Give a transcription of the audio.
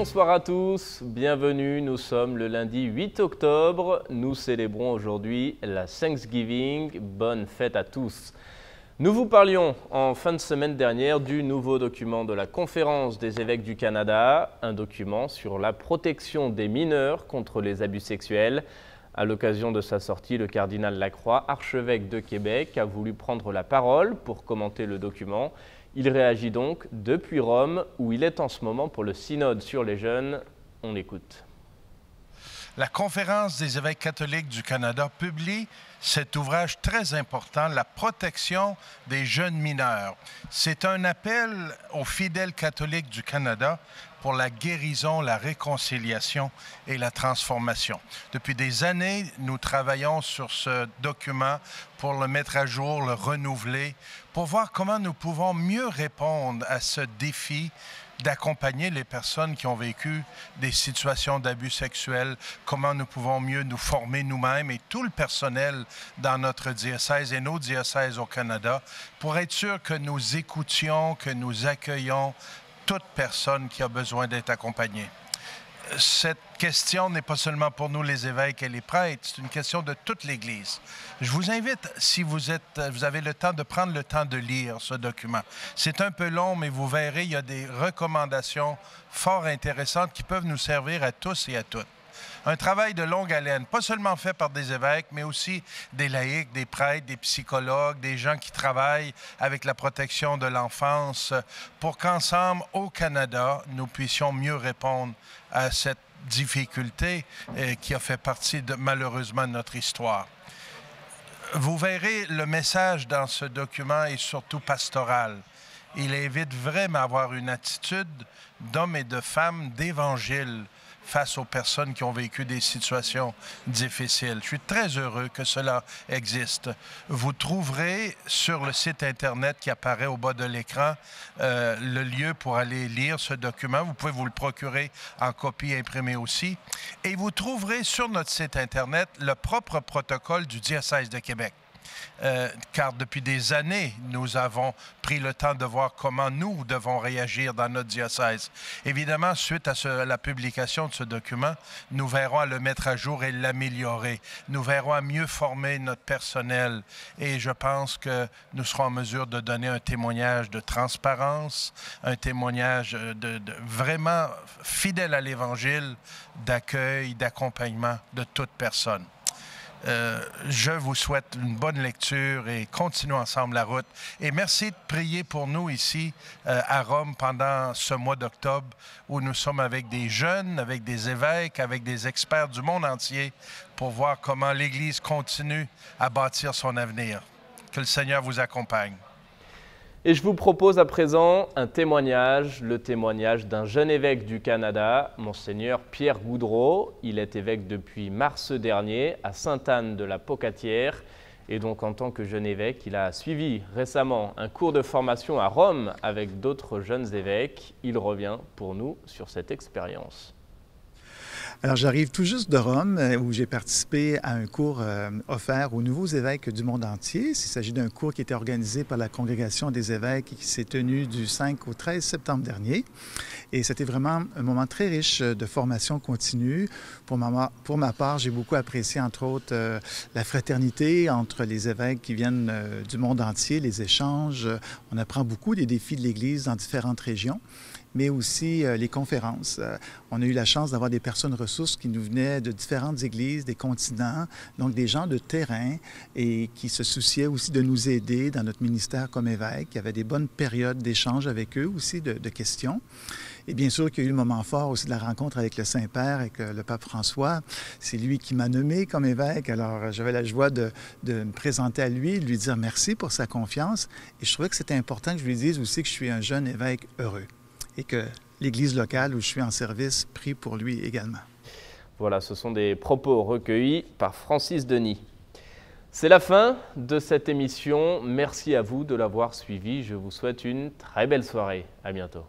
bonsoir à tous, bienvenue, nous sommes le lundi 8 octobre, nous célébrons aujourd'hui la Thanksgiving, bonne fête à tous. Nous vous parlions en fin de semaine dernière du nouveau document de la Conférence des évêques du Canada, un document sur la protection des mineurs contre les abus sexuels. À l'occasion de sa sortie, le cardinal Lacroix, archevêque de Québec, a voulu prendre la parole pour commenter le document. Il réagit donc depuis Rome, où il est en ce moment pour le synode sur les jeunes. On l'écoute. La Conférence des évêques catholiques du Canada publie cet ouvrage très important, La protection des jeunes mineurs. C'est un appel aux fidèles catholiques du Canada pour la guérison, la réconciliation et la transformation. Depuis des années, nous travaillons sur ce document pour le mettre à jour, le renouveler, pour voir comment nous pouvons mieux répondre à ce défi d'accompagner les personnes qui ont vécu des situations d'abus sexuels, comment nous pouvons mieux nous former nous-mêmes et tout le personnel dans notre diocèse et nos diocèses au Canada pour être sûr que nous écoutions, que nous accueillons toute personne qui a besoin d'être accompagnée. Cette question n'est pas seulement pour nous les évêques et les prêtres, c'est une question de toute l'Église. Je vous invite, si vous avez le temps, de prendre le temps de lire ce document. C'est un peu long, mais vous verrez, il y a des recommandations fort intéressantes qui peuvent nous servir à tous et à toutes. Un travail de longue haleine, pas seulement fait par des évêques, mais aussi des laïcs, des prêtres, des psychologues, des gens qui travaillent avec la protection de l'enfance, pour qu'ensemble, au Canada, nous puissions mieux répondre à cette difficulté qui a fait partie, malheureusement, de notre histoire. Vous verrez, le message dans ce document est surtout pastoral. Il invite vraiment à avoir une attitude d'hommes et de femmes d'évangile face aux personnes qui ont vécu des situations difficiles. Je suis très heureux que cela existe. Vous trouverez sur le site Internet qui apparaît au bas de l'écran le lieu pour aller lire ce document. Vous pouvez vous le procurer en copie imprimée aussi. Et vous trouverez sur notre site Internet le propre protocole du diocèse de Québec. Car depuis des années, nous avons pris le temps de voir comment nous devons réagir dans notre diocèse. Évidemment, suite à la publication de ce document, nous verrons à le mettre à jour et l'améliorer. Nous verrons à mieux former notre personnel et je pense que nous serons en mesure de donner un témoignage de transparence, un témoignage vraiment fidèle à l'Évangile, d'accueil, d'accompagnement de toute personne. Je vous souhaite une bonne lecture et continuons ensemble la route. Et merci de prier pour nous ici à Rome pendant ce mois d'octobre où nous sommes avec des jeunes, avec des évêques, avec des experts du monde entier pour voir comment l'Église continue à bâtir son avenir. Que le Seigneur vous accompagne. Et je vous propose à présent un témoignage, le témoignage d'un jeune évêque du Canada, Monseigneur Pierre Goudreau. Il est évêque depuis mars dernier à Sainte-Anne-de-la-Pocatière. Et donc en tant que jeune évêque, il a suivi récemment un cours de formation à Rome avec d'autres jeunes évêques. Il revient pour nous sur cette expérience. Alors, j'arrive tout juste de Rome, où j'ai participé à un cours offert aux nouveaux évêques du monde entier. Il s'agit d'un cours qui était organisé par la Congrégation des évêques et qui s'est tenu du 5 au 13 septembre dernier. Et c'était vraiment un moment très riche de formation continue. Pour ma part, j'ai beaucoup apprécié, entre autres, la fraternité entre les évêques qui viennent du monde entier, les échanges. On apprend beaucoup des défis de l'Église dans différentes régions, mais aussi les conférences. On a eu la chance d'avoir des personnes ressources qui nous venaient de différentes églises, des continents, donc des gens de terrain et qui se souciaient aussi de nous aider dans notre ministère comme évêque. Il y avait des bonnes périodes d'échange avec eux aussi, de questions. Et bien sûr qu'il y a eu le moment fort aussi de la rencontre avec le Saint-Père, avec le pape François. C'est lui qui m'a nommé comme évêque. Alors, j'avais la joie de me présenter à lui, de lui dire merci pour sa confiance. Et je trouvais que c'était important que je lui dise aussi que je suis un jeune évêque heureux et que l'Église locale où je suis en service prie pour lui également. Voilà, ce sont des propos recueillis par Francis Denis. C'est la fin de cette émission. Merci à vous de l'avoir suivi. Je vous souhaite une très belle soirée. À bientôt.